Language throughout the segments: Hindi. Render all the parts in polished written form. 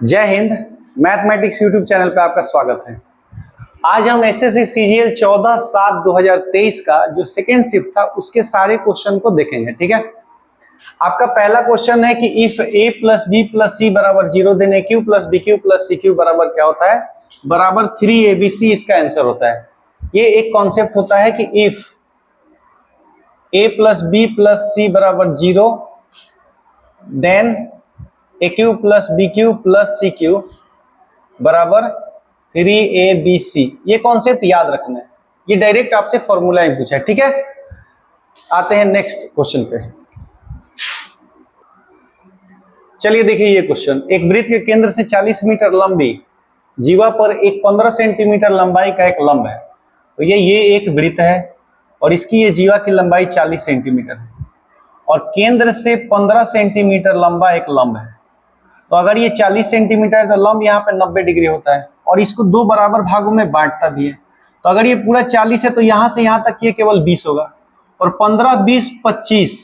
जय हिंद। मैथमेटिक्स यूट्यूब चैनल पे आपका स्वागत है। आज हम एसएससी सीजीएल 14/7/2023 का जो सेकेंड शिफ्ट था उसके सारे क्वेश्चन को देखेंगे। ठीक है, आपका पहला क्वेश्चन है कि if a plus B plus C बराबर 0 then a cube plus B cube plus C cube बराबर क्या होता है, बराबर 3abc इसका आंसर होता है। ये एक कॉन्सेप्ट होता है कि if a plus B plus C बराबर 0 then A cube plus B cube plus C cube बराबर 3abc। ये कॉन्सेप्ट याद रखना है, ये डायरेक्ट आपसे फॉर्मूला ही पूछा है। ठीक है, आते हैं नेक्स्ट क्वेश्चन पे। चलिए देखिए ये क्वेश्चन, एक वृत्त के केंद्र से 40 मीटर लंबी जीवा पर एक 15 सेंटीमीटर लंबाई का एक लंब है। तो ये एक वृत्त है और इसकी ये जीवा की लंबाई 40 सेंटीमीटर है और केंद्र से 15 सेंटीमीटर लंबा एक लंब है। तो अगर ये 40 सेंटीमीटर है तो लंब यहाँ पे 90 डिग्री होता है और इसको दो बराबर भागों में बांटता भी है। तो अगर ये पूरा 40 है तो यहाँ से यहाँ तक ये केवल 20 होगा और 15, 20, 25,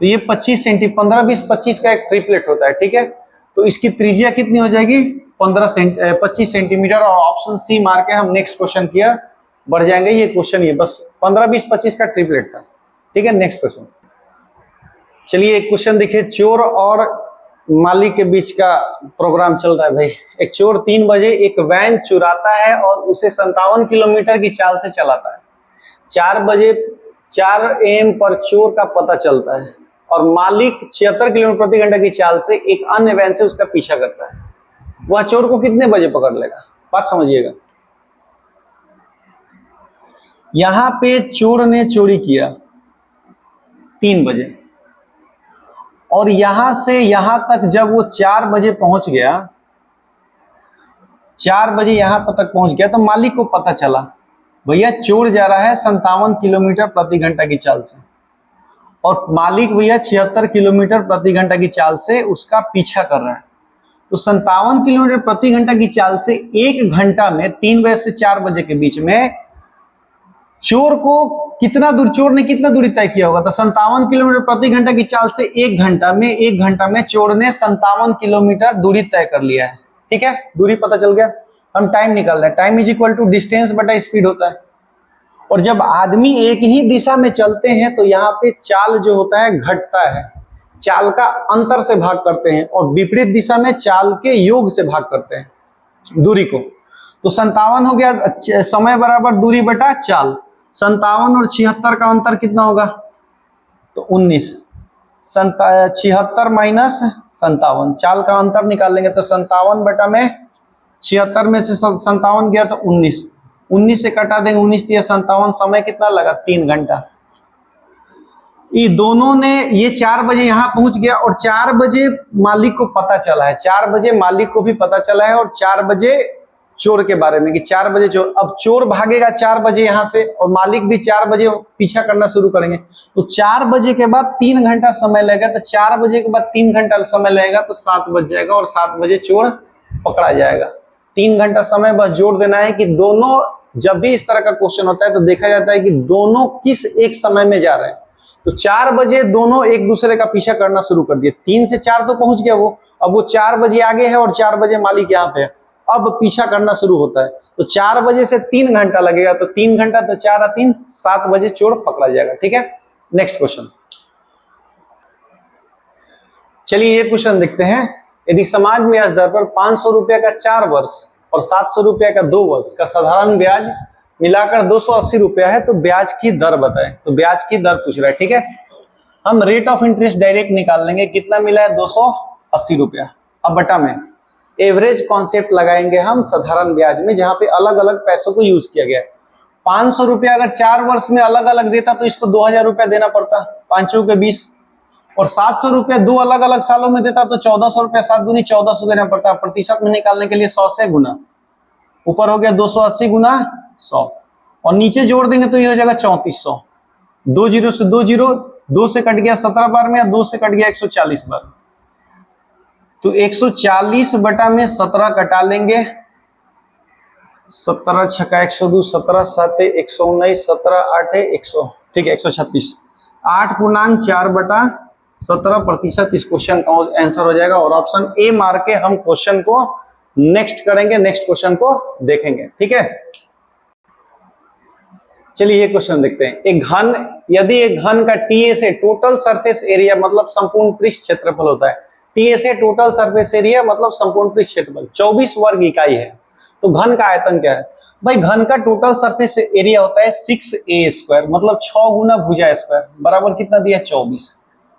तो ये 25 सेंटीमीटर, 15, 20, 25 का एक ट्रिपलेट होता है। ठीक है, तो इसकी त्रिज्या कितनी हो जाएगी, 25 सेंटीमीटर। और ऑप्शन सी मार के हम नेक्स्ट क्वेश्चन की ओर बढ़ जाएंगे। ये क्वेश्चन ये बस 15, 20, 25 का ट्रिपलेट था। ठीक है, नेक्स्ट क्वेश्चन। चलिए एक क्वेश्चन देखिए, चोर और मालिक के बीच का प्रोग्राम चल रहा है भाई। एक चोर 3 बजे एक वैन चुराता है और उसे 57 किलोमीटर की चाल से चलाता है। 4 बजे 4 AM पर चोर का पता चलता है और मालिक 76 किलोमीटर प्रति घंटा की चाल से एक अन्य वैन से उसका पीछा करता है। वह चोर को कितने बजे पकड़ लेगा? बात समझिएगा। यहां पे चोर ने चोरी किया 3 बजे और यहां से यहां तक जब वो 4 बजे पहुंच गया, 4 बजे यहां तक पहुंच गया तो मालिक को पता चला भैया चोर जा रहा है 57 किलोमीटर प्रति घंटा की चाल से और मालिक भैया 76 किलोमीटर प्रति घंटा की चाल से उसका पीछा कर रहा है। तो 57 किलोमीटर प्रति घंटा की चाल से 1 घंटा में 3 बजे से 4 बजे के बीच में चोर को चोर ने कितना दूरी तय किया होगा? तो 57 किलोमीटर प्रति घंटा की चाल से 1 घंटा में चोर ने 57 किलोमीटर दूरी तय कर लिया है। ठीक है, दूरी पता चल गया। हम टाइम निकाल रहे हैं, time is equal to distance बटा स्पीड होता है। और जब आदमी एक ही दिशा में चलते हैं तो यहाँ पे चाल जो होता है घटता है, चाल का अंतर से भाग करते हैं और विपरीत दिशा में चाल के योग से भाग करते हैं दूरी को। तो 57 हो गया, समय बराबर दूरी बटा चाल। 57 और 76 का अंतर कितना होगा? तो 19। 76 माइनस 57, चाल का अंतर निकाल लेंगे तो 57 बटा में 76 में से 57 गया तो 19, 19 से कटा देंगे, 19 दिया 57, समय कितना लगा? 3 घंटा। ये दोनों ने, ये 4 बजे यहाँ पहुंच गया और 4 बजे मालिक को पता चला है, 4 बजे मालिक को भी पता चला है और 4 बजे चोर के बारे में कि 4 बजे चोर, अब चोर भागेगा 4 बजे यहाँ से और मालिक भी 4 बजे पीछा करना शुरू करेंगे। तो 4 बजे के बाद 3 घंटा समय लगेगा, तो 4 बजे के बाद 3 घंटा समय लगेगा तो 7 बज जाएगा और 7 बजे चोर पकड़ा जाएगा। 3 घंटा समय बस जोड़ देना है कि दोनों, जब भी इस तरह का क्वेश्चन होता है तो देखा जाता है कि दोनों किस एक समय में जा रहे हैं। तो 4 बजे दोनों एक दूसरे का पीछा करना शुरू कर दिए, 3 से 4 तो पहुंच गया वो, अब वो 4 बजे आगे है और 4 बजे मालिक यहाँ पे है, अब पीछा करना शुरू होता है। तो 4 बजे से 3 घंटा लगेगा, तो 3 घंटा तो 4 और 3 7 बजे चोर पकड़ा जाएगा। ठीक है, नेक्स्ट क्वेश्चन। चलिए ये क्वेश्चन देखते हैं। यदि समाज ब्याज दर पर 500 रुपया का 4 वर्ष और 700 रुपया का 2 वर्ष का साधारण ब्याज मिलाकर 280 रुपया है तो ब्याज की दर बताएं। तो ब्याज की दर पूछ रहा है। ठीक है, हम रेट ऑफ इंटरेस्ट डायरेक्ट निकाल लेंगे, कितना मिला है? 280 रुपया। अब बटा में एवरेज कॉन्सेप्ट लगाएंगे हम साधारण ब्याज में, जहां पे अलग अलग पैसों को यूज किया गया है। 500 रुपया अगर 4 वर्ष में अलग अलग देता तो इसको 2000 रुपया देना पड़ता, 5 के 20, और 700 रुपया 2 अलग अलग सालों में देता तो 1400 रुपया, 7 दूनी 1400 देना पड़ता। प्रतिशत में निकालने के लिए 100 से गुना, ऊपर हो गया 280 गुना 100 और नीचे जोड़ देंगे तो ये हो जाएगा 3400। 2 जीरो से 2 जीरो, 2 से कट गया 17 बार में, 2 से कट गया 140 बार, तो 140 बटा में 17 कटा लेंगे, 17 छक्का 102, 17 साते 119, 17 आठे 100, ठीक है 136, 8 पूर्णांक 4 बटा 17% इस क्वेश्चन का आंसर हो जाएगा और ऑप्शन ए मार के हम क्वेश्चन को नेक्स्ट करेंगे, नेक्स्ट क्वेश्चन को देखेंगे। ठीक है, चलिए ये क्वेश्चन देखते हैं। एक घन, यदि एक घन का टीए से टोटल सरफेस एरिया मतलब संपूर्ण पृष्ठ क्षेत्रफल होता है, टीए से टोटल सरफेस एरिया मतलब संपूर्ण पृष्ठ क्षेत्रफल 24 वर्ग इकाई है, तो घन का आयतन क्या है? भाई घन का टोटल सरफेस एरिया होता है 6a² मतलब 6 गुना भुजा स्क्वायर बराबर कितना दिया? 24।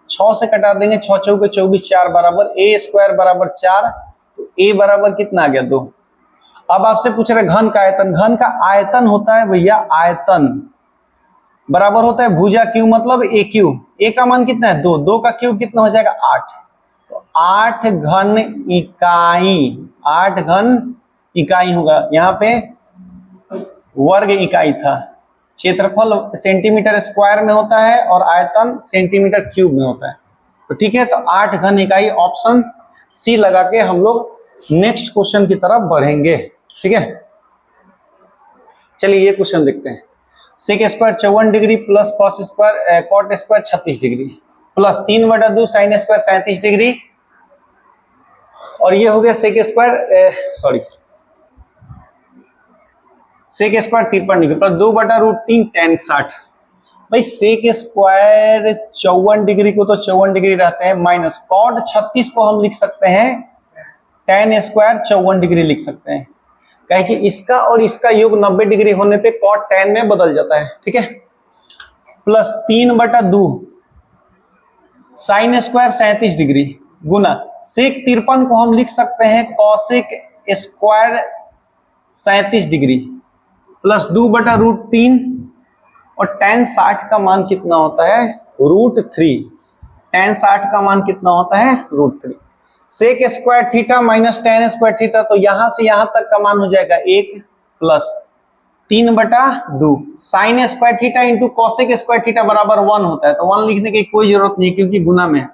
6 से कटा देंगे, 6 चौके 24, 4 बराबर a² बराबर 4, तो a बराबर कितना आ गया? 2। अब आपसे पूछ रहे घन का आयतन। घन का आयतन होता है भैया, आयतन बराबर होता है भुजा क्यू मतलब ए क्यू। ए का मान कितना है? 2। 2 का क्यूब कितना हो जाएगा? 8। तो 8 घन इकाई, 8 घन इकाई होगा। यहाँ पे वर्ग इकाई था। क्षेत्रफल सेंटीमीटर स्क्वायर में होता है और आयतन सेंटीमीटर क्यूब में होता है। तो ठीक है, तो 8 घन इकाई, ऑप्शन सी लगा के हम लोग नेक्स्ट क्वेश्चन की तरफ बढ़ेंगे। ठीक है, चलिए ये क्वेश्चन देखते हैं। Sec square 54 degree plus cos square cot square 36 degree plus 3/2 sine square 37 degree, और ये हो गया sec square sec square 53 degree plus 2/√3 tan 60। भाई सेक स्क्वायर 54 डिग्री को तो 54 डिग्री रहते हैं, माइनस कॉट 36 को हम लिख सकते हैं tan स्क्वायर 54 डिग्री लिख सकते हैं, कहे कि इसका और इसका योग 90 डिग्री होने पे कॉट tan में बदल जाता है। ठीक है, प्लस 3/2 साइन स्क्वायर 37 डिग्री गुना सेक 53 को हम लिख सकते हैं कॉसेक स्क्वायर 37 डिग्री प्लस 2/√3, और tan 60 का मान कितना होता है? √3। tan 60 का मान कितना होता है? √3। Sec square theta minus tan square theta, तो यहां से यहां तक का मान हो जाएगा 1 plus 3/2 sine square theta into cosec square theta बराबर 1 होता है, तो 1 लिखने की कोई जरूरत नहीं क्योंकि गुना में है।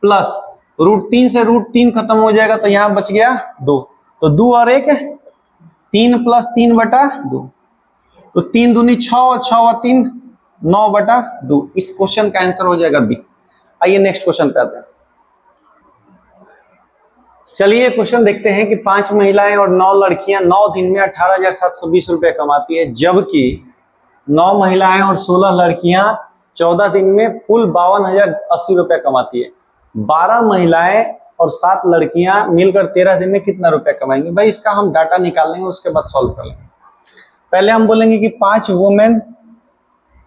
प्लस √3 से √3 खत्म हो जाएगा, तो यहां बच गया 2, तो 2 और 1 3 प्लस 3/2, तो 3 दूनी 6 और 6 और 3 9/2। इस क्वेश्चन का आंसर हो जाएगा बी। आइए नेक्स्ट क्वेश्चन पे आते हैं। चलिए क्वेश्चन देखते हैं कि 5 महिलाएं और 9 लड़कियां 9 दिन में 18,720 रुपए कमाती है, जबकि 9 महिलाएं और 16 लड़कियां 14 दिन में कुल 52,080 रुपए कमाती है। 12 महिलाएं और 7 लड़कियां मिलकर 13 दिन में कितना रुपया कमाएंगे? भाई इसका हम डाटा निकाल लेंगे, उसके बाद सॉल्व कर लेंगे। पहले हम बोलेंगे कि 5 वुमेन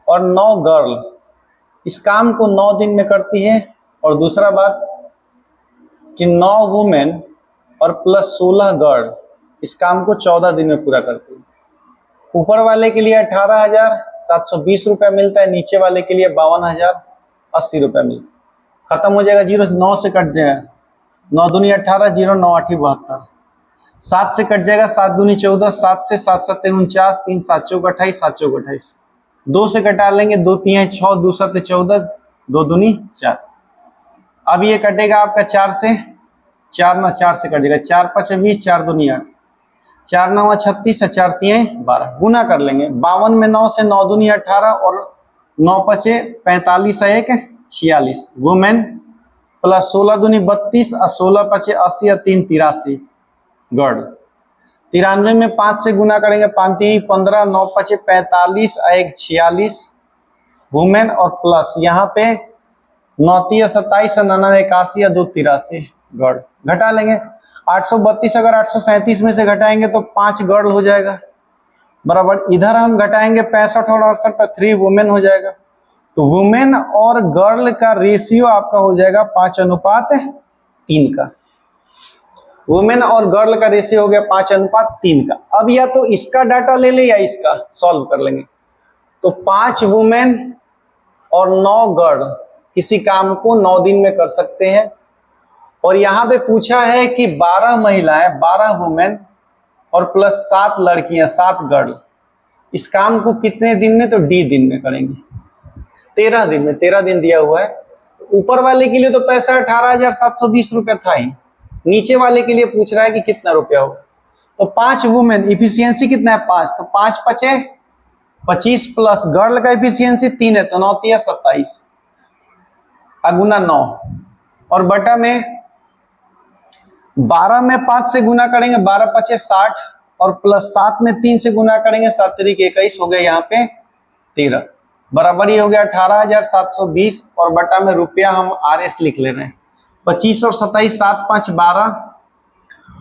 और 9 गर्ल इस काम को 9 दिन में करती है, और दूसरा बात कि 9 वुमेन और प्लस 16 गर्ल इस काम को 14 दिन में पूरा करती है। ऊपर वाले के लिए 18,720 रुपया मिलता है, नीचे वाले के लिए 52,080 रुपया मिलता है। खत्म हो जाएगा, 0 9 से कट जाएगा, 9 दूनी 18, 0 9 8 72, 7 से कट जाएगा, 7 दूनी 14, 7 से 7 7 49, 3 7 चौक 28, 7 चौक 28, 2 से कटा लेंगे, 2 3 6, 2 7 14, 2 दूनी 4। अब ये कटेगा आपका 4 से, 4 ना 4 से कटेगा, 4 5 20, 4 दूनी 8, 4 9 36, 4 3 12, गुना कर लेंगे। 52 में 9 से 9 दूनी 18 और 9 5 45 1 46 वुमेन प्लस 16 दूनी 32 और 16 5 80 और 3 83 गर्ल। 93 में 5 से गुना करेंगे, 5 3 15, 9 5 45 1 46 वुमेन, और प्लस यहाँ पे 9 3 27 और 9 81 और 2 83 गर्ल। घटा लेंगे, 832 अगर 837 में से घटाएंगे तो 5 गर्ल हो जाएगा, बराबर इधर हम घटाएंगे 65 और 68 तो 3 वुमेन हो जाएगा। तो वुमेन और गर्ल का रेशियो आपका हो जाएगा 5:3 का। वुमेन और गर्ल का रेशियो हो गया 5:3 का। अब या तो इसका डाटा ले ले या इसका, सॉल्व कर लेंगे। तो 5 वुमेन और 9 गर्ल किसी काम को 9 दिन में कर सकते हैं, और यहाँ पे पूछा है कि 12 महिलाएं, 12 वुमेन और प्लस 7 लड़कियां, 7 गर्ल इस काम को कितने दिन में? तो डी दिन में करेंगे, 13 दिन में। 13 दिन दिया हुआ है। ऊपर वाले के लिए तो पैसा 18,720 रुपया था ही, नीचे वाले के लिए पूछ रहा है कि कितना रुपया होगा। तो 5 वुमेन इफिशियंसी कितना है? 5, तो 5 5 25 प्लस गर्ल का इफिशियंसी 3 है, तो 9 3 27 गुना 9 और बटा में 12 में 5 से गुना करेंगे, 12 पचे 60 और प्लस 7 में 3 से गुना करेंगे, 7 तिरिक 21 हो गया यहाँ पे 13, बराबर ही हो गया 18,720 और बटा में रुपया हम RS लिख ले रहे हैं। 25 और 27 7 5 12,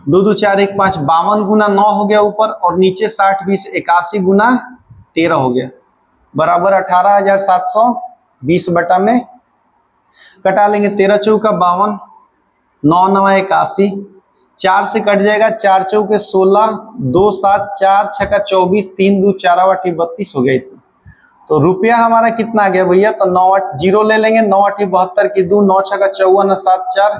2 2 4 1 5 52 गुना 9 हो गया ऊपर और नीचे 60 20 81 गुना 13 हो गया, बराबर 18,720 बटा में कटा लेंगे 13 चौका 52, 9 9 81, 4 से कट जाएगा, 4 चौके 16, 2 7 4 छक्का 24, 3 2 4 8 32 हो गया इतना। तो रुपया हमारा कितना आ गया भैया, तो 9 8 जीरो ले लेंगे, 9 8 72 की 2, 9 छक्का 54 7 4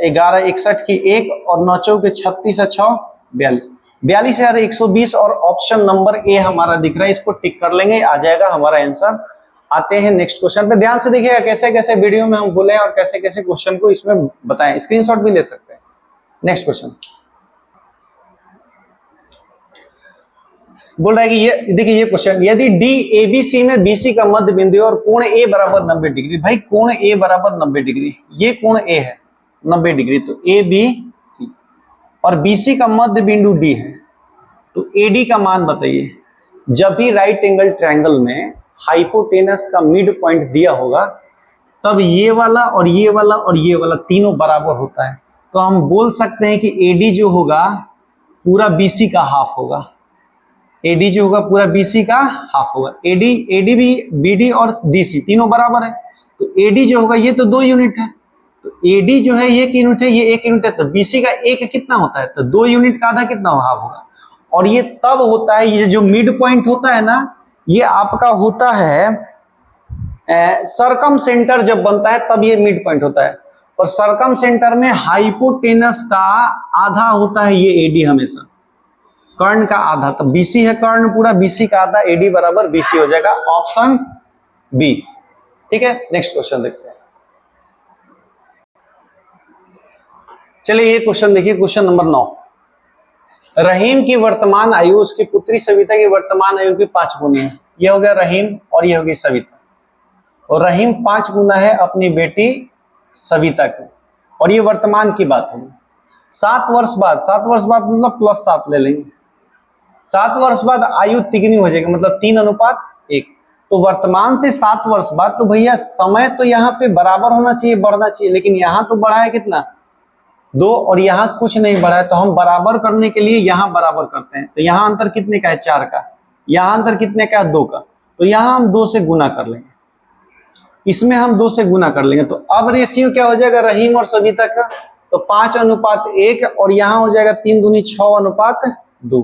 11 61 की 1 और 9 चौके 36 6 42, 42,120 और ऑप्शन नंबर ए हमारा दिख रहा है, इसको टिक कर लेंगे, आ जाएगा हमारा आंसर। आते हैं नेक्स्ट क्वेश्चन पे, ध्यान से देखिएगा कैसे कैसे वीडियो में हम बोले और कैसे कैसे क्वेश्चन को इसमें बताएं, स्क्रीनशॉट भी ले सकते हैं। नेक्स्ट क्वेश्चन बोल रहा है कि ये देखिए ये क्वेश्चन, यदि डी एबीसी में बीसी का मध्य बिंदु और कोण ए बराबर 90 डिग्री, भाई कोण ए बराबर 90 डिग्री, ये कोण ए है 90 डिग्री, तो ए बी सी और बीसी का मध्य बिंदु डी है, तो एडी का मान बताइए। जब भी राइट एंगल ट्रायंगल में हाइपोटेनस का मिड पॉइंट दिया होगा तब ये वाला और ये वाला और ये वाला तीनों बराबर होता है, तो हम बोल सकते हैं कि एडी जो होगा पूरा बीसी का हाफ होगा, एडी जो होगा पूरा बीसी का हाफ होगा, एडी भी बीडी और डीसी तीनों बराबर है, तो एडी जो होगा ये तो 2 यूनिट है, तो एडी जो है ये 1 यूनिट है, ये 1 यूनिट है, तो बीसी का एक कितना होता है, तो 2 यूनिट का आधा कितना हाफ होगा। और ये तब होता है, ये जो मिड पॉइंट होता है ना, ये आपका होता है सरकम सेंटर जब बनता है तब ये मिड पॉइंट होता है, और सरकम सेंटर में हाइपोटेनस का आधा होता है ये एडी, हमेशा कर्ण का आधा, तो बीसी है कर्ण पूरा, बीसी का आधा, एडी बराबर बीसी हो जाएगा, ऑप्शन बी। ठीक है, नेक्स्ट क्वेश्चन देखते हैं। चलिए ये क्वेश्चन देखिए, क्वेश्चन नंबर 9, रहीम की वर्तमान आयु उसकी पुत्री सविता की वर्तमान आयु की 5 गुनी है, ये हो गया रहीम और ये होगी सविता, और रहीम 5 गुना है अपनी बेटी सविता की, और ये वर्तमान की बात होगी। 7 वर्ष बाद, 7 वर्ष बाद मतलब +7 ले लेंगे, 7 वर्ष बाद आयु तिगुनी हो जाएगी, मतलब 3:1, तो वर्तमान से 7 वर्ष बाद, तो भैया समय तो यहाँ पे बराबर होना चाहिए, बढ़ना चाहिए, लेकिन यहाँ तो बढ़ा है कितना 2 और यहाँ कुछ नहीं बढ़ा है, तो हम बराबर करने के लिए यहाँ बराबर करते हैं, तो यहाँ अंतर कितने का है 4 का, यहाँ अंतर कितने का है 2 का, तो यहाँ हम 2 से गुना कर लेंगे, इसमें हम 2 से गुना कर लेंगे, तो अब रेशियो क्या हो जाएगा रहीम और सविता का, तो 5:1 और यहाँ हो जाएगा 3 दूनी 6:2,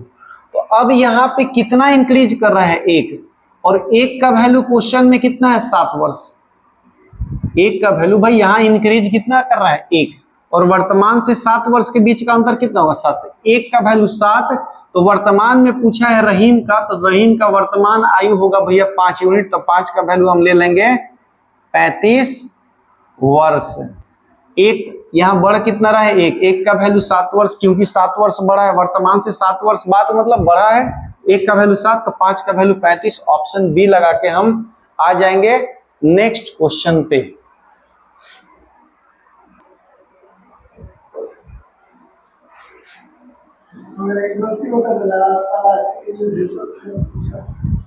तो अब यहाँ पे कितना इंक्रीज कर रहा है 1, और 1 का वैल्यू क्वेश्चन में कितना है 7 वर्ष, 1 का वैल्यू भाई यहाँ इंक्रीज कितना कर रहा है 1, और वर्तमान से 7 वर्ष के बीच का अंतर कितना होगा 7, 1 का वैल्यू 7, तो वर्तमान में पूछा है रहीम का, तो रहीम का वर्तमान आयु होगा भैया 5 यूनिट, तो 5 का वैल्यू हम ले लेंगे 35 वर्ष। एक यहाँ बढ़ कितना रहा है 1 का वैल्यू 7 वर्ष, क्योंकि 7 वर्ष बढ़ा है, वर्तमान से 7 वर्ष बाद मतलब बढ़ा है, 1 का वैल्यू 7, तो 5 का वैल्यू 35, ऑप्शन बी लगा के हम आ जाएंगे नेक्स्ट क्वेश्चन पे।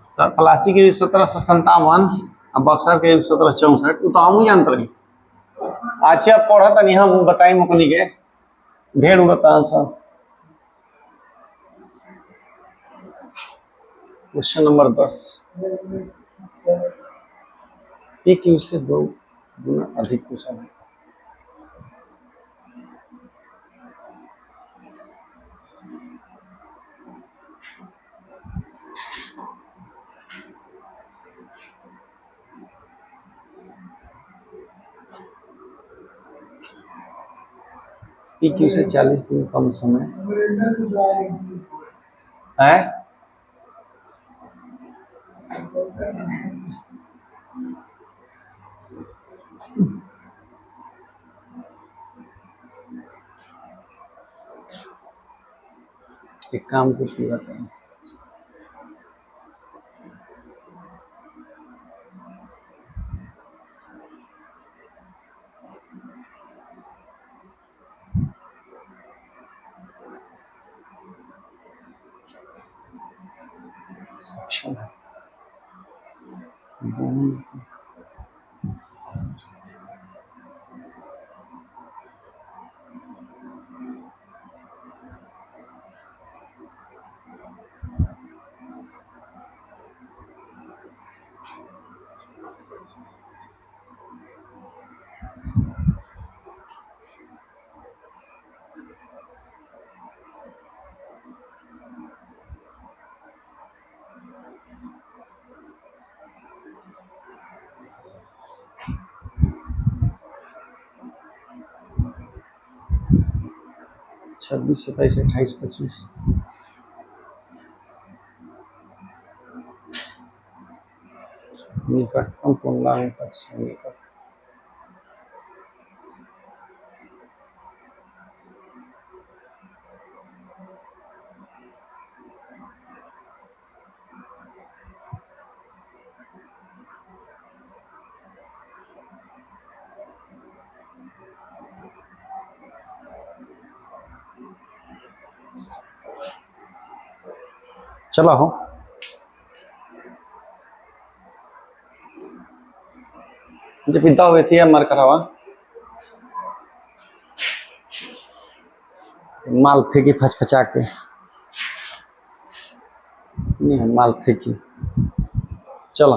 सर पलासी के 1757 और बक्सर के 1764, तो हम जानते रही, अच्छा पढ़ा नहीं हम बताई मुकनी के ढेर उड़ता answer. Question number 10, P Q से 2 गुना अधिक कुशल है, पी क्यू से 40 दिन कम समय है, एक काम को पूरा करें। सेक्शन है। छब्बीस, 27, 28, 25, निकटतम पूर्णांक तक सन्निकट। चला हो, मुझे पिता हुए थी मर करावा माल फेंकी फचफचा के, नहीं माल फेंकी। चलो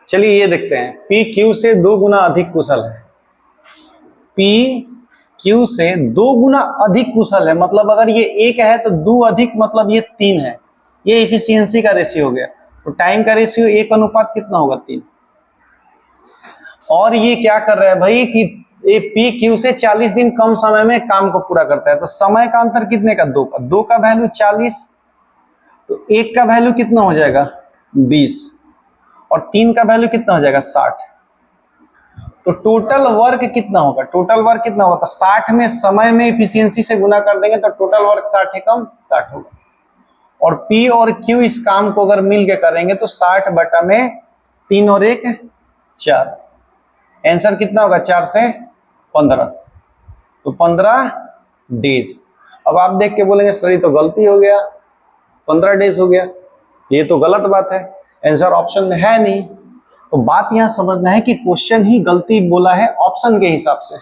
चलिए ये देखते हैं, P Q से 2 गुना अधिक कुशल है। P Q से 2 गुना अधिक कुशल है, मतलब अगर ये 1 है तो 2 अधिक मतलब ये 3 है। ये इफिशियंसी का रेशियो हो गया। तो टाइम का रेशियो 1 अनुपात कितना होगा 3। और ये क्या कर रहा है भाई कि ये P Q से 40 दिन कम समय में काम को पूरा करता है। तो समय का अंतर कितने का, 2 का। 2 का वैल्यू 40, तो 1 का वैल्यू कितना हो जाएगा 20, और 3 का वैल्यू कितना हो जाएगा 60। तो टोटल वर्क कितना होगा, टोटल वर्क कितना होगा, तो 60 में समय में इफिशियंसी से गुना कर देंगे तो टोटल वर्क 60 है कम 60 होगा। और P और Q इस काम को अगर मिल के करेंगे तो 60 बटा में 3 और 1 4। आंसर कितना होगा 4 से 15, तो 15 डेज। अब आप देख के बोलेंगे सर ये तो गलती हो गया, 15 डेज हो गया, ये तो गलत बात है, आंसर ऑप्शन में है नहीं। तो बात यहां समझना है कि क्वेश्चन ही गलती बोला है ऑप्शन के हिसाब से,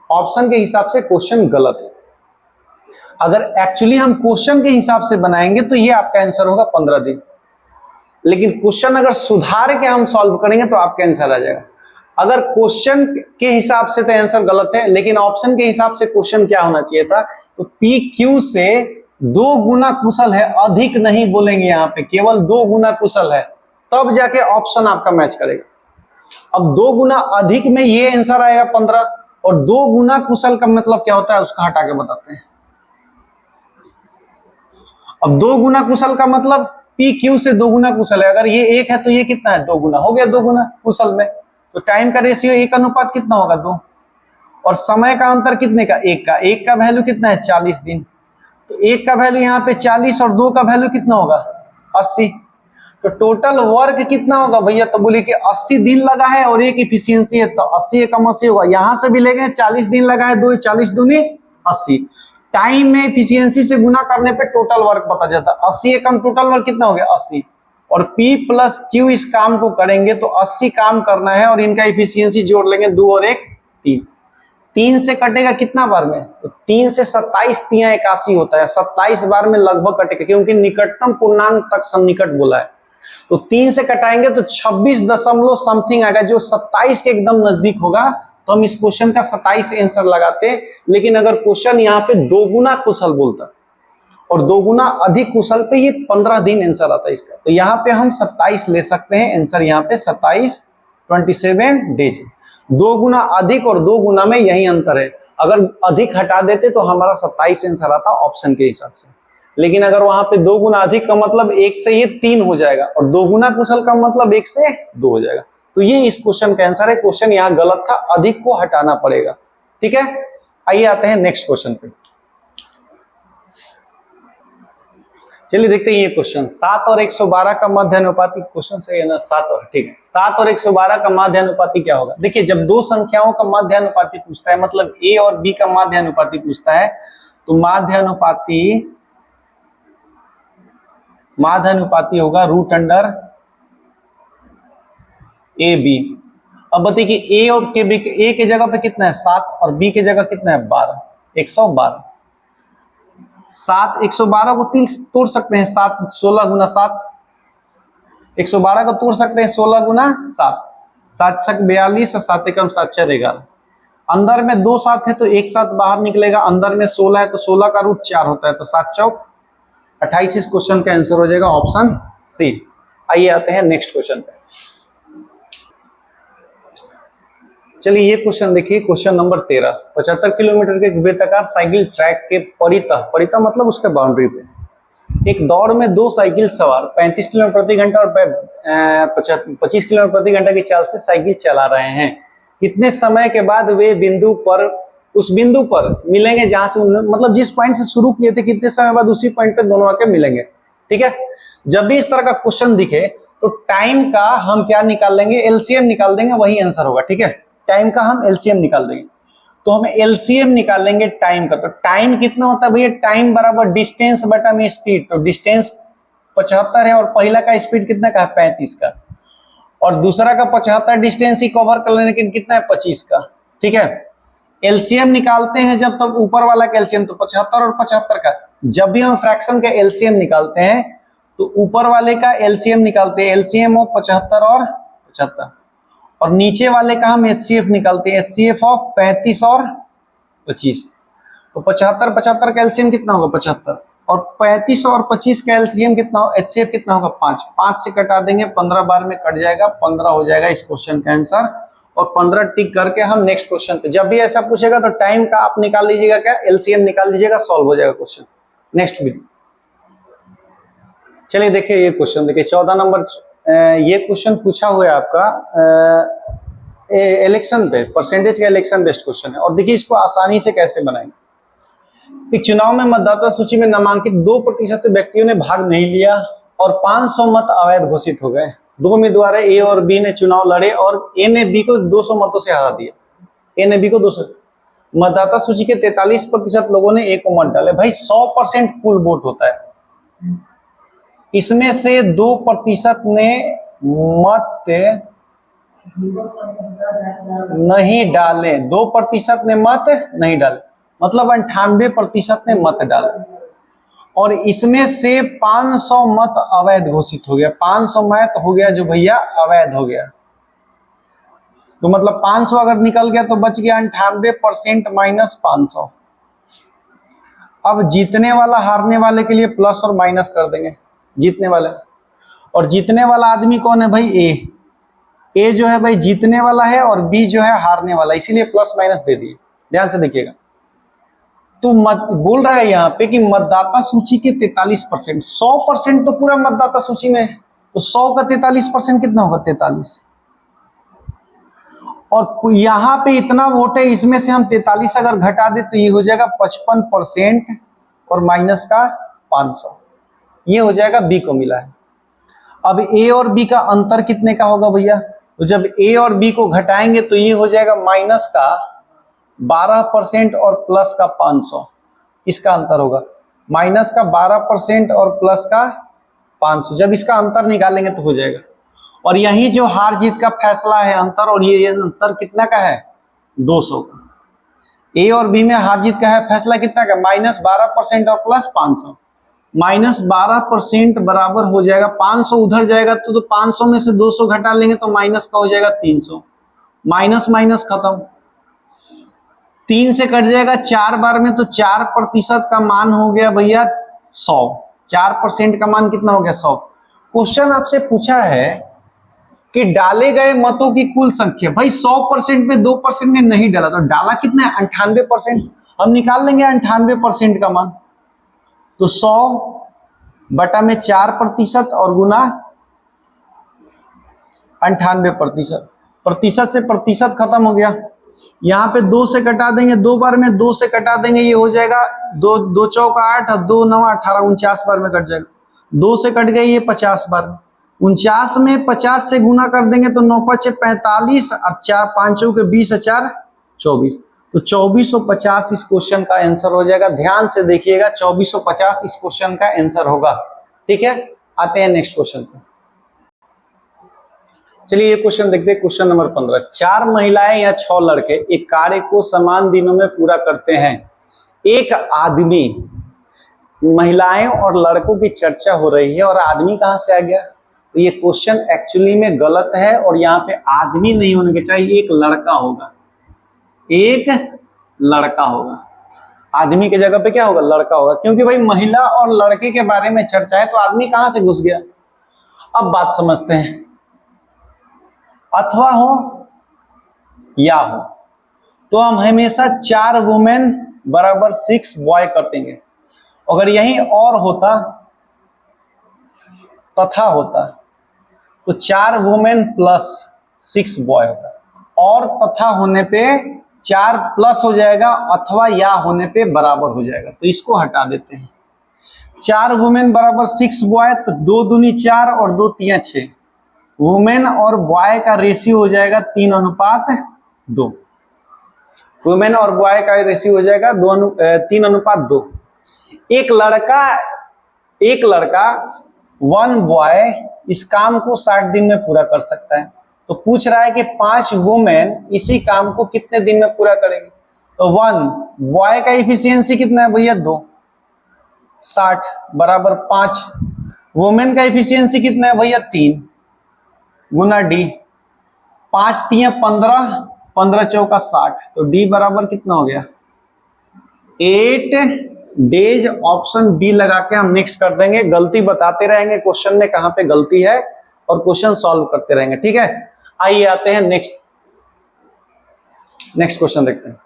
ऑप्शन के हिसाब से क्वेश्चन गलत है। अगर एक्चुअली हम क्वेश्चन के हिसाब से बनाएंगे तो ये आपका आंसर होगा 15 दिन, लेकिन क्वेश्चन अगर सुधार के हम सॉल्व करेंगे तो आपका आंसर आ जाएगा। अगर क्वेश्चन के हिसाब से तो आंसर गलत है, लेकिन ऑप्शन के हिसाब से क्वेश्चन क्या होना चाहिए था, तो P Q से 2 गुना कुशल है, अधिक नहीं बोलेंगे यहाँ पे, केवल 2 गुना कुशल है, तब जाके ऑप्शन आपका मैच करेगा। अब 2 गुना अधिक में ये आंसर आएगा 15, और 2 गुना कुशल का मतलब क्या होता है उसका हटा के बताते हैं। अब 2 गुना कुशल का मतलब P Q से 2 गुना कुशल है, अगर ये 1 है तो ये कितना है 2 गुना, हो गया 2 गुना कुशल में। तो टाइम का रेशियो 1 अनुपात कितना होगा 2, और समय का अंतर कितने का 1 का, 1 का वैल्यू कितना है 40 दिन, तो 1 का वैल्यू यहाँ पे 40 और 2 का वैल्यू कितना होगा 80। तो टोटल वर्क कितना होगा भैया, तो बोलिए कि 80 दिन लगा है और 1 इफिशियंसी है, तो 80 एकम 80 होगा। यहां से भी लेंगे 40 दिन लगा है, 2 40 दूनी 80। टाइम में इफिशियंसी से गुना करने पे टोटल वर्क पता जाता है। 80 एकम टोटल वर्क कितना हो गया 80, और P प्लस Q इस काम को करेंगे तो 80 काम करना है, और इनका इफिशियंसी जोड़ लेंगे 2 और 1 3। 3 से कटेगा कितना बार में, तो 3 से 27 3 81 होता है, 27 बार में लगभग कटेगा, क्योंकि निकटतम पूर्णांक तक सन्निकट बोला है। तो 3 से कटाएंगे तो 26 दशमलव समथिंग आएगा, जो 27 के एकदम नजदीक होगा। तो हम इस क्वेश्चन का 27 आंसर लगाते, लेकिन अगर क्वेश्चन यहाँ पे 2 गुना कुशल बोलता और 2 गुना अधिक कुशल पे ये 15 दिन आंसर आता है इसका, तो यहाँ पे हम 27 ले सकते हैं आंसर, यहाँ पे 27 27 डेज। 2 गुना अधिक और 2 गुना में यही अंतर है, अगर अधिक हटा देते तो हमारा 27 आंसर आता ऑप्शन के हिसाब से, लेकिन अगर वहां पे 2 गुना अधिक का मतलब 1 से ये 3 हो जाएगा, और 2 गुना कुशल का मतलब 1 से 2 हो जाएगा। तो ये इस क्वेश्चन का आंसर है। क्वेश्चन यहाँ गलत था, अधिक को हटाना पड़ेगा। ठीक है, आइए आते हैं नेक्स्ट क्वेश्चन पे। चलिए देखते हैं ये क्वेश्चन। 7 और 112 का मध्यानुपाती, क्वेश्चन सही है ना? 7 और, ठीक है, 7 और 112 का मध्यानुपाती क्या होगा? देखिए जब दो संख्याओं का मध्यानुपाती पूछता है, मतलब ए और बी का मध्यानुपाती पूछता है, तो माध्यानुपाती होगा रूट अंडर ए बी। अब बताइए कि ए और के बी, ए के जगह पे कितना है 7 और बी के जगह कितना है 12, 112। 7 112 को तोड़ सकते हैं, 7 16 गुना 7, 112 को तोड़ सकते हैं 16 गुना 7, 7 छक 42 और 7 एकम 7 4 11। अंदर में 2 7 है तो एक 7 बाहर निकलेगा, अंदर में 16 है तो 16 का रूट 4 होता है, तो 7 चौक 28। इस क्वेश्चन का आंसर हो जाएगा ऑप्शन सी। आइए आते हैं नेक्स्ट क्वेश्चन पे। चलिए ये क्वेश्चन देखिए, क्वेश्चन नंबर 13। 75 किलोमीटर के वृत्ताकार साइकिल ट्रैक के परितः मतलब उसके बाउंड्री पे एक दौड़ में दो साइकिल सवार 35 किलोमीटर प्रति घंटा और 25 किलोमीटर प्रति घंटा की चाल से साइकिल चला रहे हैं। कितने समय के बाद वे उस बिंदु पर मिलेंगे जहां से मतलब जिस पॉइंट से शुरू किए थे, कितने समय बाद उसी पॉइंट पे दोनों आके मिलेंगे। ठीक है, जब भी इस तरह का क्वेश्चन दिखे तो टाइम का हम क्या निकाल लेंगे, एलसीएम निकाल देंगे, वही आंसर होगा। ठीक है, टाइम का हम एलसीएम निकाल देंगे, तो हमें एलसीएम निकालेंगे टाइम का। तो टाइम कितना होता है भैया? टाइम बराबर डिस्टेंस बटा में स्पीड। तो डिस्टेंस 75 है और पहला का स्पीड कितना का है 35 का, और दूसरा का 75 डिस्टेंस ही कवर कर लेने के कितना है 25 का। ठीक है, एलसीएम निकालते हैं जब तब ऊपर वाला का एलसीएम, तो 75 और 75 का। जब भी हम फ्रैक्शन का एलसीएम निकालते हैं तो ऊपर वाले का एलसीएम निकालते हैं, एलसीएम ऑफ 75 और 75, और नीचे वाले का हम एचसीएफ निकालते हैं, एचसीएफ ऑफ 35 और 25। तो 75 75 का एलसीएम कितना होगा 75, और 35 और 25 का एलसीएम कितना होगा, एचसीएफ कितना होगा 5। 5 से कटा देंगे, 15 बार में कट जाएगा, 15 हो जाएगा इस क्वेश्चन का आंसर। और 15 टिक करके हम नेक्स्ट क्वेश्चन पे, जब भी ऐसा पूछेगा तो टाइम का आप निकाल लीजिएगा, क्या एलसीएम निकाल लीजिएगा, सॉल्व हो जाएगा क्वेश्चन। Next video. चलिए देखिए ये क्वेश्चन देखिए 14 नंबर। ये क्वेश्चन पूछा हुआ है आपका इलेक्शन पे, परसेंटेज का इलेक्शन बेस्ड क्वेश्चन है। और देखिए इसको आसानी से कैसे बनाएंगे। एक चुनाव में मतदाता सूची में नामांकित 2% व्यक्तियों ने भाग नहीं लिया और 500 मत अवैध घोषित हो गए। दो उम्मीदवार ए और बी ने चुनाव लड़े और ए ने बी को 200 मतों से हरा दिया। ए ने बी को 200। मतदाता सूची के 43% लोगों ने ए को मत डाले। भाई 100% कुल वोट होता है, इसमें से 2% ने मत नहीं डाले, 2% ने मत नहीं डाले, मतलब 98% ने मत डाले, और इसमें से 500 मत अवैध घोषित हो गया। 500 मत हो गया जो भैया अवैध हो गया, तो मतलब 500 अगर निकल गया तो बच गया 98% माइनस 500। अब जीतने वाला हारने वाले के लिए प्लस और माइनस कर देंगे, जीतने वाला, और जीतने वाला आदमी कौन है भाई? ए जो है भाई जीतने वाला है और बी जो है हारने वाला, इसीलिए प्लस माइनस दे दिए। ध्यान से देखिएगा, तो बोल रहा है यहाँ पे कि मतदाता सूची के 43%, 100% तो पूरा मतदाता सूची में है, तो 100 का 43% कितना होगा 43, और यहाँ पे इतना वोट है, इसमें से हम 43 अगर घटा दे तो ये हो जाएगा 55% और माइनस का 500, ये हो जाएगा बी को मिला है। अब ए और बी का अंतर कितने का होगा भैया? तो जब ए और बी को घटाएंगे तो ये हो जाएगा माइनस का 12% और प्लस का 500, इसका अंतर होगा माइनस का 12% और प्लस का 500। जब इसका अंतर निकालेंगे तो हो जाएगा, और यही जो हार जीत का फैसला है अंतर, और ये अंतर कितना का है 200 का। ए और बी में हार जीत का है फैसला कितना का, माइनस 12% और प्लस 500। माइनस 12% बराबर हो जाएगा 500 उधर जाएगा तो 500 में से 200 घटा लेंगे तो माइनस का हो जाएगा 300, माइनस माइनस खत्म, 3 से कट जाएगा 4 बार में, तो 4% का मान हो गया भैया 100। 4% का मान कितना हो गया 100। क्वेश्चन आपसे पूछा है कि डाले गए मतों की कुल संख्या। भाई 100% में 2% ने नहीं डाला, तो डाला कितना है 98%। हम निकाल लेंगे 98% का मान, तो 100 बटा में 4% और गुना 98%। प्रतिशत से प्रतिशत खत्म हो गया, यहाँ पे 2 से कटा देंगे, 2 बार में 2 से कटा देंगे, ये हो जाएगा 2 2 चौका 8 और 2 9 18, 49 बार में कट जाएगा। 2 से कट गई ये 50 बार। 49 में 50 से गुना कर देंगे तो 9 5 45 और 4 5 के 20 4 24, तो 2450 इस क्वेश्चन का आंसर हो जाएगा। ध्यान से देखिएगा, 2450 इस क्वेश्चन का आंसर होगा। ठीक है, आते हैं नेक्स्ट क्वेश्चन पे। चलिए ये क्वेश्चन देखते हैं, क्वेश्चन नंबर 15। 4 महिलाएं या 6 लड़के एक कार्य को समान दिनों में पूरा करते हैं। एक आदमी, महिलाएं और लड़कों की चर्चा हो रही है और आदमी कहां से आ गया? तो ये क्वेश्चन एक्चुअली में गलत है और यहाँ पे आदमी नहीं होने के चाहिए, एक लड़का होगा, एक लड़का होगा। आदमी की जगह पे क्या होगा? लड़का होगा, क्योंकि भाई महिला और लड़के के बारे में चर्चा है तो आदमी कहां से घुस गया? अब बात समझते हैं। अथवा हो या हो, तो हम हमेशा 4 वुमेन बराबर 6 बॉय कर देंगे। अगर यही और होता, तथा होता, तो 4 वुमेन प्लस 6 बॉय होता, और तथा होने पे 4 प्लस हो जाएगा, अथवा या होने पे बराबर हो जाएगा, तो इसको हटा देते हैं। 4 वुमेन बराबर 6 बॉय, तो 2 दूनी 4 और 2 तिया 6। वुमेन और बॉय का रेशियो हो जाएगा 3:2। वुमेन और बॉय का रेशियो हो जाएगा 3:2। एक लड़का 1 बॉय इस काम को 60 दिन में पूरा कर सकता है। तो पूछ रहा है कि 5 वुमेन इसी काम को कितने दिन में पूरा करेंगे? तो 1 बॉय का इफिशियंसी कितना है भैया? 2, 60 बराबर 5। वुमेन का इफिशियंसी कितना है भैया? 3 गुना डी। 5 3 15, 15 चौका 60, तो डी बराबर कितना हो गया? 8 डेज। ऑप्शन बी लगा के हम नेक्स्ट कर देंगे। गलती बताते रहेंगे क्वेश्चन में कहां पे गलती है और क्वेश्चन सॉल्व करते रहेंगे। ठीक है, आइए आते हैं नेक्स्ट क्वेश्चन देखते हैं।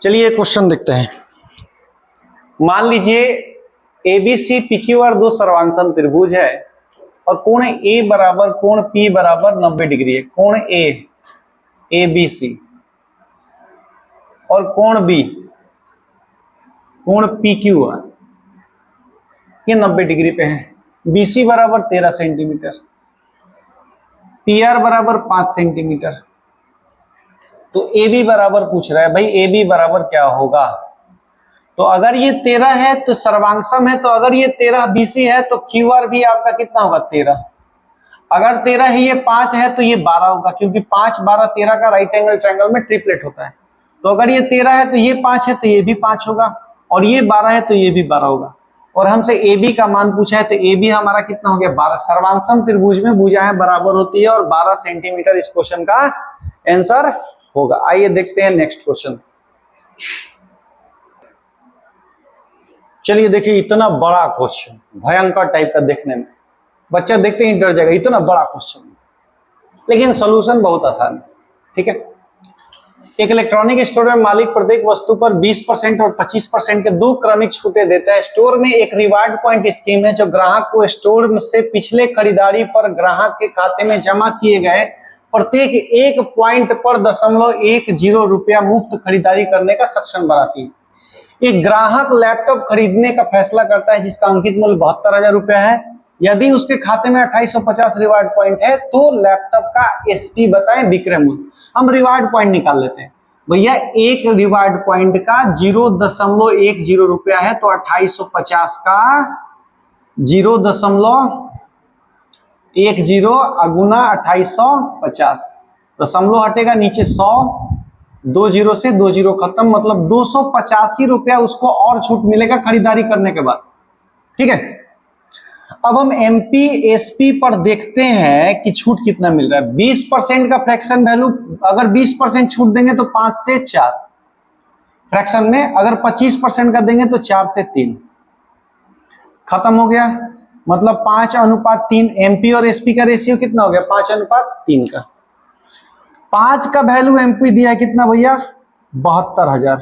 चलिए क्वेश्चन देखते हैं। मान लीजिए एबीसी पीक्यू और 2 सर्वांगसम त्रिभुज है और कोण ए बराबर कोण पी बराबर 90 डिग्री है। कोण ए बी सी और कोण बी कोण पी क्यू आर ये 90 डिग्री पे है। बीसी बराबर 13 सेंटीमीटर, पी आर बराबर 5 सेंटीमीटर। तो ए बी बराबर पूछ रहा है भाई, ए बी बराबर क्या होगा? तो अगर ये 13 है तो सर्वांगसम है, तो अगर ये 13 बीसी है तो क्यू आर भी आपका कितना होगा? 13। अगर 13 है, ये 5 है तो ये 12 होगा, क्योंकि 5 12 13 का राइट एंगल ट्रायंगल में ट्रिपलेट होता है। तो अगर ये 13 है तो ये 5 है तो ये भी 5 होगा, और ये 12 है तो ये भी 12 होगा। और हमसे ए बी का मान पूछा है तो ए बी हमारा कितना हो गया? 12। सर्वांगसम त्रिभुज में भुजाएं बराबर होती है और 12 सेंटीमीटर इस क्वेश्चन का आंसर होगा। आइए देखते हैं नेक्स्ट क्वेश्चन। चलिए देखिए, इतना बड़ा क्वेश्चन, भयंकर टाइप का देखने में, बच्चा देखते ही डर जाएगा, इतना बड़ा क्वेश्चन, लेकिन सॉल्यूशन बहुत आसान है। ठीक है, एक इलेक्ट्रॉनिक स्टोर में मालिक प्रत्येक वस्तु पर 20% और 25% के 2 क्रमिक छूटें देता है। स्टोर में एक रिवार्ड पॉइंट स्कीम है जो ग्राहक को स्टोर से पिछले खरीदारी पर ग्राहक के खाते में जमा किए गए प्रत्येक 1 पॉइंट पर 0.10 रुपया मुफ्त खरीदारी करने का सक्षम बनाती है। एक ग्राहक लैपटॉप खरीदने का फैसला करता है जिसका अंकित मूल्य 72,000 रुपया है। यदि उसके खाते में 2850 रिवार्ड पॉइंट है तो लैपटॉप का एसपी बताएं, विक्रय मूल्य। हम रिवार्ड पॉइंट निकाल लेते हैं भैया। एक रिवार्ड पॉइंट का 0.10 रुपया है, तो 2850 का 0.10 गुना 2850, दशमलव हटेगा नीचे 100, 2 जीरो से 2 जीरो खत्म, मतलब 285 रुपया उसको और छूट मिलेगा खरीदारी करने के बाद। ठीक है, अब हम एमपी एसपी पर देखते हैं कि छूट कितना मिल रहा है। 20% का फ्रैक्शन वैल्यू, अगर 20% छूट देंगे तो 5 से 4 फ्रैक्शन में, अगर 25% का देंगे तो 4 से 3, खत्म हो गया। मतलब 5:3। एमपी और एसपी का रेशियो कितना हो गया? 5:3 का। 5 का वैल्यू एमपी दिया है कितना भैया? 72,000।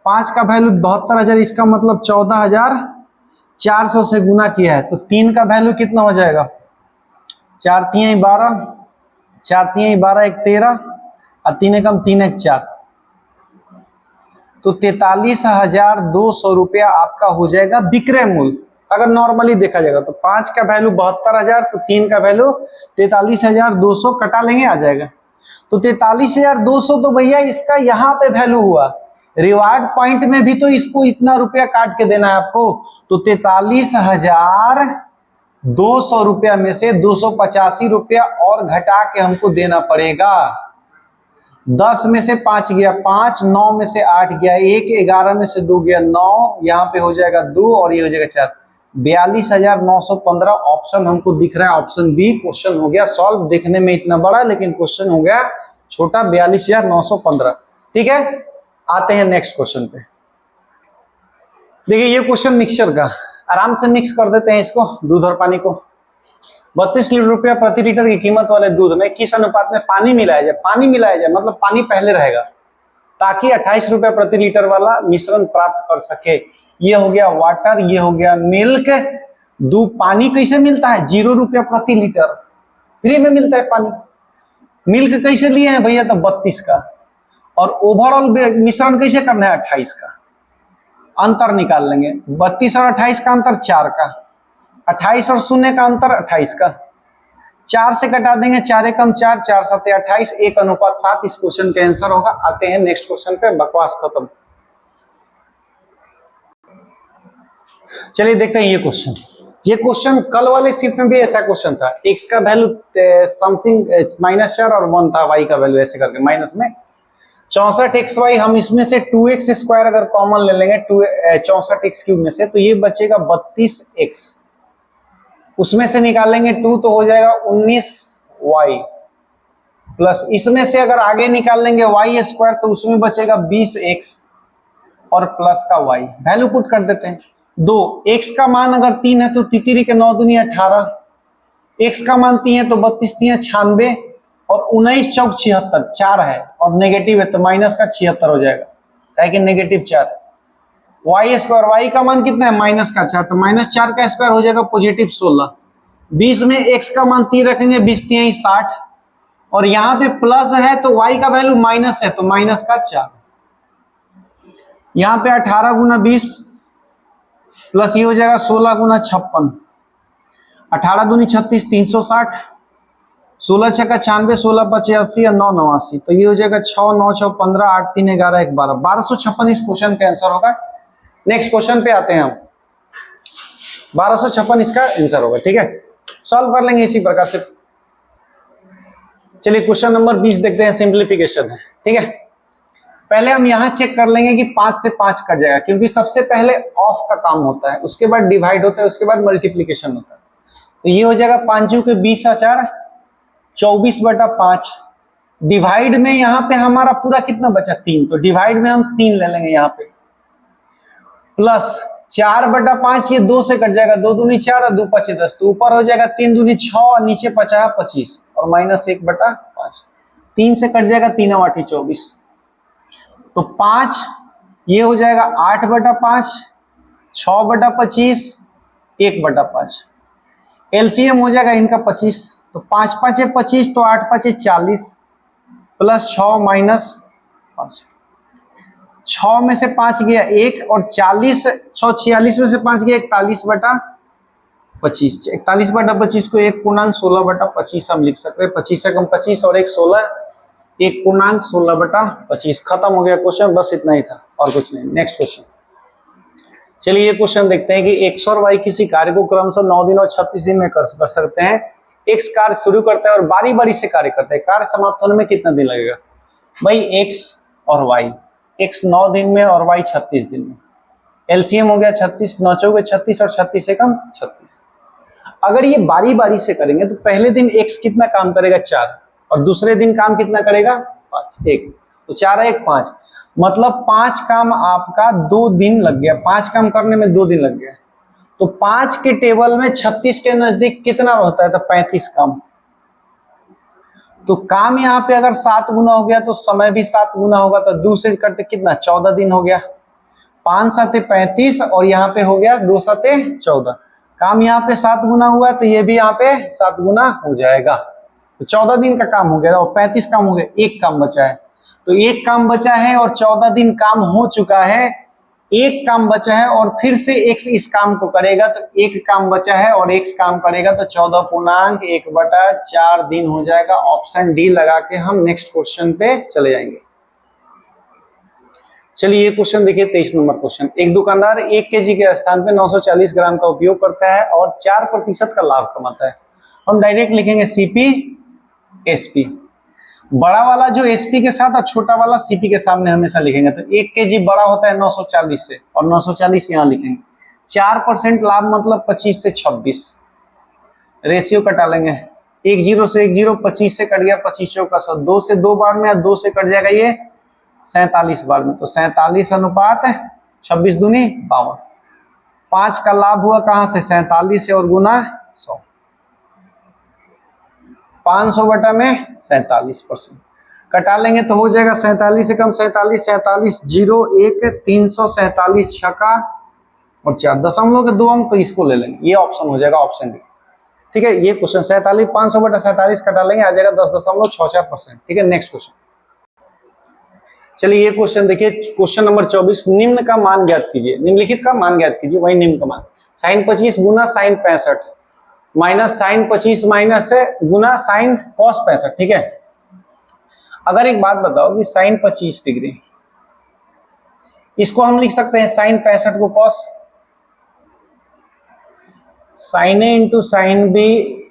5 का वैल्यू 72,000, इसका मतलब 14,400 से गुना किया है, तो 3 का वैल्यू कितना हो जाएगा? 4 3 12, 4 3 12 1 13 और 3 एकम 3 1 4, तो 43,200 रुपया आपका हो जाएगा विक्रय मूल्य। अगर नॉर्मली देखा जाएगा तो 5 का वैल्यू 72,000, तो 3 का वैल्यू 43,200 कटा लेंगे, आ जाएगा। तो 43,200 तो भैया इसका यहाँ पे वैल्यू हुआ, रिवार्ड पॉइंट में भी तो इसको इतना रुपया काट के देना है आपको। तो 43,200 रुपया में से 285 रुपया और घटा के हमको देना पड़ेगा। 10 में से 5 गया 5, 9 में से 8 गया 1, 11 में से 2 गया 9, यहाँ पे हो जाएगा 2 और ये हो जाएगा 4, 42,915 ऑप्शन हमको दिख रहा है, ऑप्शन बी। क्वेश्चन हो गया सॉल्व, देखने में इतना बड़ा लेकिन क्वेश्चन हो गया छोटा, 42,915। ठीक है, आते हैं नेक्स्ट क्वेश्चन पे। देखिए ये क्वेश्चन मिक्सचर का, आराम से मिक्स कर देते हैं इसको, दूध और पानी को। 32 रुपया प्रति लीटर की कीमत वाले दूध में किस अनुपात में पानी मिलाया जाए? पानी मिलाया जाए मतलब पानी पहले रहेगा, ताकि 28 रुपया प्रति लीटर वाला मिश्रण प्राप्त कर सके। ये हो गया वाटर, ये हो गया मिल्क। दूध पानी कैसे मिलता है? 0 रुपया प्रति लीटर, फ्री में मिलता है पानी। मिल्क कैसे लिए हैं भैया? तो 32 का। और ओवरऑल मिश्रण कैसे करना है? 28 का। अंतर निकाल लेंगे, 32 और 28 का अंतर 4 का, 28 और 0 का अंतर 28 का, 4 से कटा देंगे, 4 एकम 4, 4 7 28, 1:7 इस क्वेश्चन का आंसर होगा। आते हैं नेक्स्ट क्वेश्चन पे, बकवास खत्म। चलिए देखते हैं ये क्वेश्चन। ये क्वेश्चन कल वाले शिफ्ट में भी ऐसा क्वेश्चन था, x का वैल्यू समथिंग -4 और 1 था, y का वैल्यू ऐसे करके माइनस में 64xy। हम इसमें से 2x² अगर कॉमन ले लेंगे 64x³ में से, तो ये बचेगा 32x। उसमें से निकालेंगे 2 तो हो जाएगा 19y, प्लस इसमें से अगर आगे निकाल लेंगे y² तो उसमें बचेगा 20x और प्लस का y। वैल्यू पुट कर देते हैं। 2 x का मान अगर 3 है तो 3 के 9 दूनी 18, x का मान 3 है तो 32 3 96 और 19 चौक 76, 4 है और नेगेटिव है तो माइनस का 76 हो जाएगा, ताकि नेगेटिव 4। y² y का मान कितना है? माइनस का 4, तो -4 का स्क्वायर हो जाएगा पॉजिटिव 16। 20 में x का मान 3 रखेंगे, 20 3 60 और यहाँ पे प्लस है तो y का वैल्यू माइनस है तो माइनस का 4। यहाँ पे 18 गुना 20 प्लस ये हो जाएगा 16 गुना 56, 18 दूनी 36, 360, 16 6 का 96, 16 5 80 और 9 89, तो ये हो जाएगा 6 9 6 15 8 3 11 1 12, 1256 इस क्वेश्चन का आंसर होगा। नेक्स्ट क्वेश्चन पे आते हैं हम, 1256 इसका आंसर होगा। ठीक है, सॉल्व कर लेंगे इसी प्रकार से। चलिए क्वेश्चन नंबर 20 देखते हैं, सिंप्लीफिकेशन है। ठीक है, पहले हम यहां चेक कर लेंगे कि 5 से 5 कट जाएगा, क्योंकि सबसे पहले ऑफ का काम होता है, उसके बाद डिवाइड होता है, उसके बाद मल्टीप्लीकेशन होता है। तो ये हो जाएगा 5 के 20 4 24/5। डिवाइड में यहाँ पे हमारा पूरा कितना बचा? 3, तो डिवाइड में हम 3 ले लेंगे यहाँ पे, प्लस 4/5, ये 2 से कट जाएगा, 2 दूनी 4 और 2 5 10, तो ऊपर हो जाएगा 3 दूनी 6 और नीचे बचा 25 और -1/5। 3 से कट जाएगा, 3 8 24, तो 5 ये हो जाएगा 8/5, 6/25, 1/5। एलसीएम हो जाएगा इनका 25, तो 5 5 है 25, तो 8 5 40 प्लस 6 माइनस 5, 6 में से 5 गया 1 और 40, 6 46 में से 5 गया 41/25, 41/25 को 1 पूर्णांक 16/25 हम लिख सकते हैं। 25 कम 25 और 1 16, 1 पूर्णांक 16/25। खत्म हो गया क्वेश्चन, बस इतना ही था और कुछ नहीं। नेक्स्ट क्वेश्चन, चलिए ये क्वेश्चन देखते हैं कि x और y किसी कार्य को क्रमशः 9 दिन और 36 दिन में कर सकते हैं। x कार्य शुरू करता है और बारी बारी से कार्य करता है, कार्य समाप्त होने में कितना दिन लगेगा? भाई x और y, x 9 दिन में और y 36 दिन में। एलसीएम हो गया 36, 9 चौके 36 और 36 से कम 36। अगर ये बारी बारी से करेंगे तो पहले दिन x कितना काम करेगा? 4, और दूसरे दिन काम कितना करेगा? 5, 1, तो 4 1 5, मतलब 5 काम आपका 2 दिन लग गया, 5 काम करने में 2 दिन लग गया। तो 5 के टेबल में 36 के नजदीक कितना होता है? तो 35 काम। तो काम यहाँ पे अगर 7 गुना हो गया तो समय भी 7 गुना होगा, तो 2 से करते कितना? 14 दिन हो गया। 5 7 35 और यहाँ पे हो गया 2 7 14। काम यहाँ पे 7 गुना हुआ तो ये भी यहाँ पे 7 गुना हो जाएगा, तो 14 दिन का काम हो गया और 35 काम हो गया, 1 काम बचा है। तो एक काम बचा है और 14 दिन काम हो चुका है, एक काम बचा है और फिर से x इस काम को करेगा, तो एक काम बचा है और x काम करेगा, तो 14.1/4 दिन हो जाएगा। ऑप्शन डी लगा के हम नेक्स्ट क्वेश्चन पे चले जाएंगे। चलिए ये क्वेश्चन देखिए, 23 नंबर क्वेश्चन। एक दुकानदार 1 केजी के स्थान पे 940 ग्राम का उपयोग करता है और 4% का लाभ कमाता है। हम डायरेक्ट लिखेंगे सीपी एसपी। बड़ा वाला जो एसपी के साथ और छोटा वाला सीपी के सामने हमेशा लिखेंगे। तो 1 केजी बड़ा होता है 940 से, और 940 यहाँ लिखेंगे। 4% लाभ मतलब 25 से 26, रेशियो कटा लेंगे। 1 0 से 1 0, 25 से कट गया, 25 चौका 100, 2 से 2 बार में, 2 से कट जाएगा ये 47 बार में, तो 47 अनुपात 26 दूनी 52। 5 का लाभ हुआ कहां से, 47 से, और गुना 100, 500 बटा में 47%। कटा लेंगे तो हो जाएगा 47 से कम 47, 47 0 1 347 छका और 4 दशमलव के 2 अंक, तो इसको ले लेंगे, ये ऑप्शन हो जाएगा ऑप्शन डी। ठीक है, ये क्वेश्चन 47 500 बटा 47 कटा लेंगे, आ जाएगा 10.64%। ठीक है, नेक्स्ट क्वेश्चन। चलिए ये क्वेश्चन देखिए, क्वेश्चन नंबर 24। निम्न का मान ज्ञात कीजिए, निम्नलिखित का मान ज्ञात कीजिए, वही निम्न का मान। साइन 25 गुना साइन 65 माइनस साइन 25 माइनस गुना साइन कॉस 65। ठीक है, अगर एक बात बताओ कि साइन 25 डिग्री, इसको हम लिख सकते हैं साइन 65 को cos, sine A into sine B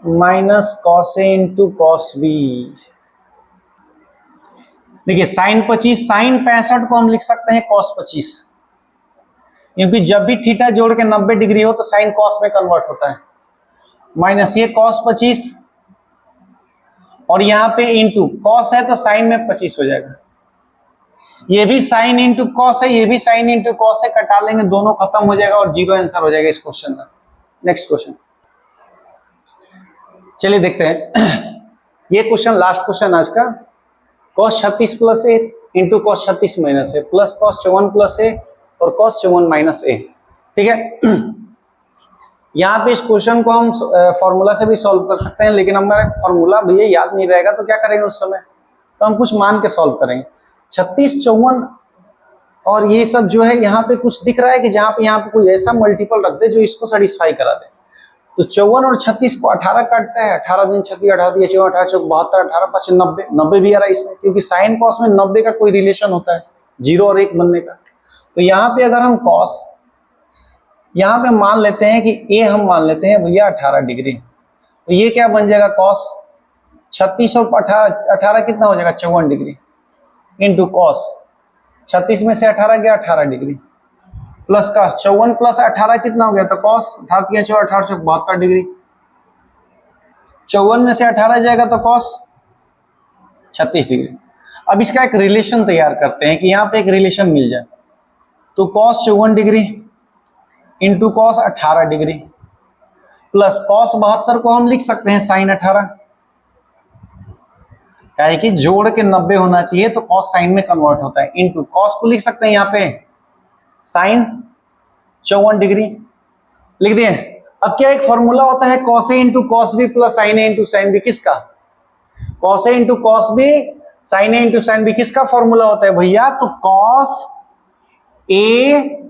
minus cos A into cos B. देखिए साइन 25, साइन 65 को हम लिख सकते हैं कॉस 25, क्योंकि जब भी थीटा जोड़ के 90 डिग्री हो तो साइन कॉस में कन्वर्ट होता है, माइनस ये कॉस 25 और यहाँ पे इंटू कॉस है तो साइन में 25 हो जाएगा। ये भी साइन इंटू कॉस है, ये भी साइन इंटू कॉस है, कटा लेंगे, दोनों खत्म हो जाएगा और 0 आंसर हो जाएगा इस क्वेश्चन का। नेक्स्ट क्वेश्चन, चलिए देखते हैं। ये क्वेश्चन लास्ट क्वेश्चन आज का। कॉस 36 प्लस ए इंटू कॉस 36 माइनस ए प्लस कॉस 54 प्लस ए और कॉस 54 माइनस ए। ठीक है, यहाँ पे इस क्वेश्चन को हम फॉर्मूला से भी सॉल्व कर सकते हैं, लेकिन हमारा फॉर्मूला भैया याद नहीं रहेगा तो क्या करेंगे उस समय, तो हम कुछ मान के सॉल्व करेंगे। 36 54 और ये सब जो है यहाँ पे कुछ दिख रहा है कि जहाँ पे कोई ऐसा मल्टीपल रख दे जो इसको सेटिस्फाई करा दे। तो 54 और 36 को 18 काटता है, 18 दिन 36 18 दिया 54 18 चौक 72 18 5 90, 90 भी आ रहा है इसमें, क्योंकि साइन कॉस में 90 का कोई रिलेशन होता है 0 और 1 बनने का। तो यहाँ पे अगर हम कॉस यहाँ पे मान लेते हैं कि ए हम मान लेते हैं भैया 18 डिग्री, तो ये क्या बन जाएगा कॉस 36 और 18 कितना हो जाएगा 54 डिग्री इंटू कॉस 36 में से 18 गया 18 डिग्री प्लस का 54 प्लस 18 कितना हो गया, तो कॉस 18 18 72 डिग्री, 54 में से 18 जाएगा तो कॉस 36 डिग्री। अब इसका एक रिलेशन तैयार करते हैं कि यहाँ पे एक रिलेशन मिल जाए, तो cos 54 degree into cos 18 degree plus cos 72 को हम लिख सकते हैं साइन 18, क्या है कि जोड़ के 90 होना चाहिए तो कॉस साइन में कन्वर्ट होता है, इंटू कॉस को लिख सकते हैं यहाँ पे साइन 54 डिग्री लिख दिए। अब क्या एक फॉर्मूला होता है cos A into cos B plus sine A into sine B, किसका, cos A into cos B sine A into sine B, किसका फॉर्मूला होता है भैया, तो cos A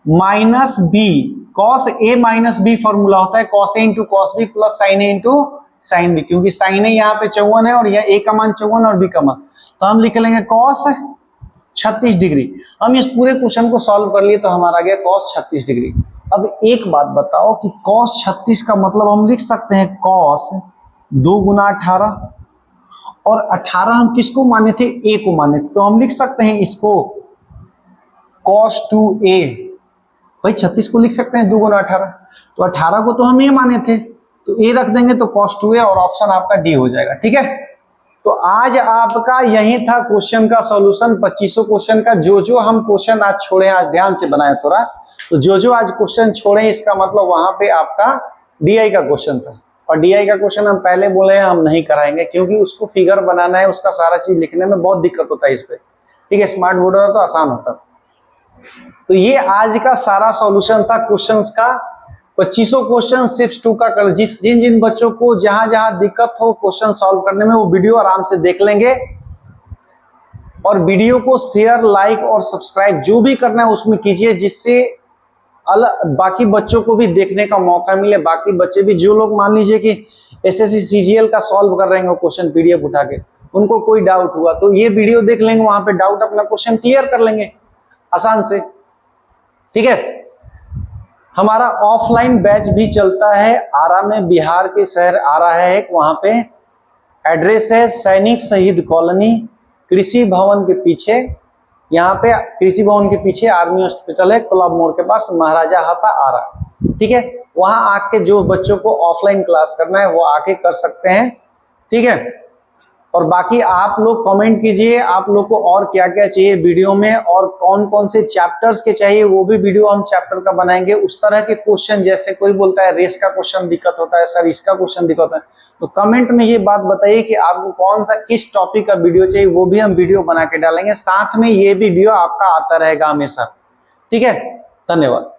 minus B, cos A minus B formula होता है cos A into cos B plus sine A into sine B, क्योंकि साइन ए यहाँ पे 54 है और यह ए का मान 54 और बी का मान, तो हम लिख लेंगे कॉस 36 डिग्री। हम इस पूरे क्वेश्चन को सॉल्व कर लिए तो हमारा आ गया कॉस 36 डिग्री। अब एक बात बताओ कि कॉस 36 का मतलब हम लिख सकते हैं कॉस 2 गुना 18, और 18 हम किसको माने थे, ए को माने थे, तो हम लिख सकते हैं इसको cos 2a, भाई 36 को लिख सकते हैं 2 गुना 18, तो 18 को तो हम ए माने थे तो ए रख देंगे तो cos 2a और ऑप्शन आपका डी हो जाएगा। ठीक है, तो आज आपका यही था क्वेश्चन का सॉल्यूशन 2500 क्वेश्चन का। जो हम क्वेश्चन आज छोड़े, आज ध्यान से बनाए थोड़ा, तो जो आज क्वेश्चन छोड़े इसका मतलब वहां पे आपका डीआई का क्वेश्चन था, और डीआई का क्वेश्चन हम पहले बोले हैं हम नहीं कराएंगे क्योंकि उसको फिगर बनाना है, उसका सारा चीज लिखने में बहुत दिक्कत होता है इस पे। ठीक है, स्मार्ट बोर्ड होता तो आसान होता। तो ये आज का सारा सॉल्यूशन था क्वेश्चंस का, 2500 क्वेश्चन सिर्फ 2 का कर। जिन बच्चों को जहां दिक्कत हो क्वेश्चन सॉल्व करने में वो वीडियो आराम से देख लेंगे, और वीडियो को शेयर, लाइक और सब्सक्राइब जो भी करना है उसमें कीजिए, जिससे बाकी बच्चों को भी देखने का मौका मिले। बाकी बच्चे भी, जो लोग मान लीजिए कि एसएससी सीजीएल का सॉल्व कर रहे हैं क्वेश्चन पीडीएफ उठा के, उनको कोई डाउट हुआ तो ये वीडियो देख लेंगे, वहां पे डाउट अपना क्वेश्चन क्लियर कर लेंगे आसान से। ठीक है, हमारा ऑफलाइन बैच भी चलता है आरा में, बिहार के शहर आरा है एक, वहां पे एड्रेस है सैनिक शहीद कॉलोनी, कृषि भवन के पीछे, यहाँ पे कृषि भवन के पीछे आर्मी हॉस्पिटल है, क्लब मोड़ के पास, महाराजा हाता आरा। ठीक है, वहां आके जो बच्चों को ऑफलाइन क्लास करना है वो आके कर सकते हैं। ठीक है, और बाकी आप लोग कमेंट कीजिए आप लोग को और क्या क्या चाहिए वीडियो में, और कौन कौन से चैप्टर्स के चाहिए, वो भी वीडियो हम चैप्टर का बनाएंगे। उस तरह के क्वेश्चन, जैसे कोई बोलता है रेस का क्वेश्चन दिक्कत होता है सर, इसका क्वेश्चन दिक्कत होता है, तो कमेंट में ये बात बताइए कि आपको कौन सा किस टॉपिक का वीडियो चाहिए, वो भी हम वीडियो बना के डालेंगे। साथ में ये वीडियो आपका आता रहेगा हमेशा। ठीक है, धन्यवाद।